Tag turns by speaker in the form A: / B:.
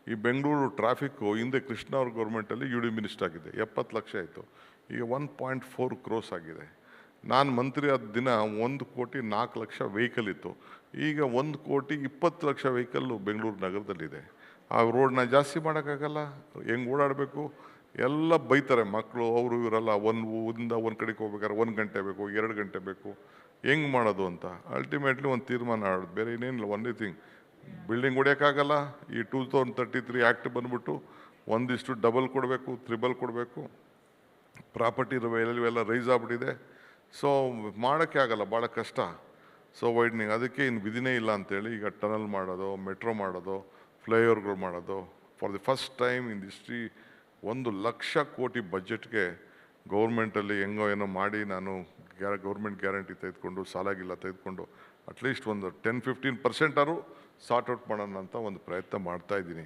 A: ಈ ಬೆಂಗಳೂರು ಟ್ರಾಫಿಕ್ಕು ಹಿಂದೆ ಕೃಷ್ಣ ಅವ್ರ ಗೌರ್ಮೆಂಟಲ್ಲಿ ಯು ಡಿ ಮಿನಿಸ್ಟರ್ ಆಗಿದೆ, 70 ಲಕ್ಷ ಆಯಿತು. ಈಗ 1.4 ಕ್ರೋಸ್ ಆಗಿದೆ. ನಾನು ಮಂತ್ರಿ ಆದ ದಿನ 1,04,00,000 ವೆಹಿಕಲ್ ಇತ್ತು. ಈಗ 1,20,00,000 ವೆಹಿಕಲ್ಲು ಬೆಂಗಳೂರು ನಗರದಲ್ಲಿದೆ. ಆ ರೋಡ್ನ ಜಾಸ್ತಿ ಮಾಡೋಕ್ಕಾಗಲ್ಲ, ಹೆಂಗೆ ಓಡಾಡಬೇಕು ಎಲ್ಲ ಬೈತಾರೆ ಮಕ್ಕಳು, ಅವರು ಇವರೆಲ್ಲ ಒಂದು ಕಡೆಗೆ ಹೋಗ್ಬೇಕಾದ್ರೆ 1 ಗಂಟೆ ಬೇಕು, 2 ಗಂಟೆ ಬೇಕು, ಹೆಂಗೆ ಮಾಡೋದು ಅಂತ. ಅಲ್ಟಿಮೇಟ್ಲಿ ಒಂದು ತೀರ್ಮಾನ ಆಡೋದು, ಬೇರೆ ಏನೇನಿಲ್ಲ. ಒಂದೇ ಥಿಂಗ್, ಬಿಲ್ಡಿಂಗ್ ಹೊಡಿಯೋಕ್ಕಾಗಲ್ಲ. ಈ 2033 ಆ್ಯಕ್ಟ್ ಬಂದ್ಬಿಟ್ಟು ಒಂದಿಷ್ಟು ಡಬಲ್ ಕೊಡಬೇಕು, ತ್ರಿಬಲ್ ಕೊಡಬೇಕು. ಪ್ರಾಪರ್ಟಿ ವ್ಯಾಲ್ಯೂ ಎಲ್ಲ ರೈಸ್ ಆಗ್ಬಿಟ್ಟಿದೆ. ಸೊ ಮಾಡೋಕ್ಕೆ ಆಗಲ್ಲ, ಭಾಳ ಕಷ್ಟ. ಸೊ ವೈಡ್ನಿಂಗ್ ಅದಕ್ಕೆ ಇನ್ನು ವಿಧಿನೇ ಇಲ್ಲ ಅಂತೇಳಿ ಈಗ ಟನಲ್ ಮಾಡೋದು, ಮೆಟ್ರೋ ಮಾಡೋದು, ಫ್ಲೈಓವರ್ಗಳು ಮಾಡೋದು. For the first time in history 1,00,000 ಕೋಟಿ ಬಜೆಟ್ಗೆ ಗೌರ್ಮೆಂಟಲ್ಲಿ ಹೆಂಗೋ ಏನೋ ಮಾಡಿ ನಾನು ಗೌರ್ಮೆಂಟ್ ಗ್ಯಾರಂಟಿ ತೆಗೆದುಕೊಂಡು ಸಾಲಾಗಿಲ್ಲ ತೆಗೆದುಕೊಂಡು ಅಟ್ಲೀಸ್ಟ್ ಒಂದು 10-15% ಸಾರ್ಟ್ ಔಟ್ ಮಾಡೋಣ ಅಂತ ಒಂದು ಪ್ರಯತ್ನ ಮಾಡ್ತಾಯಿದ್ದೀನಿ.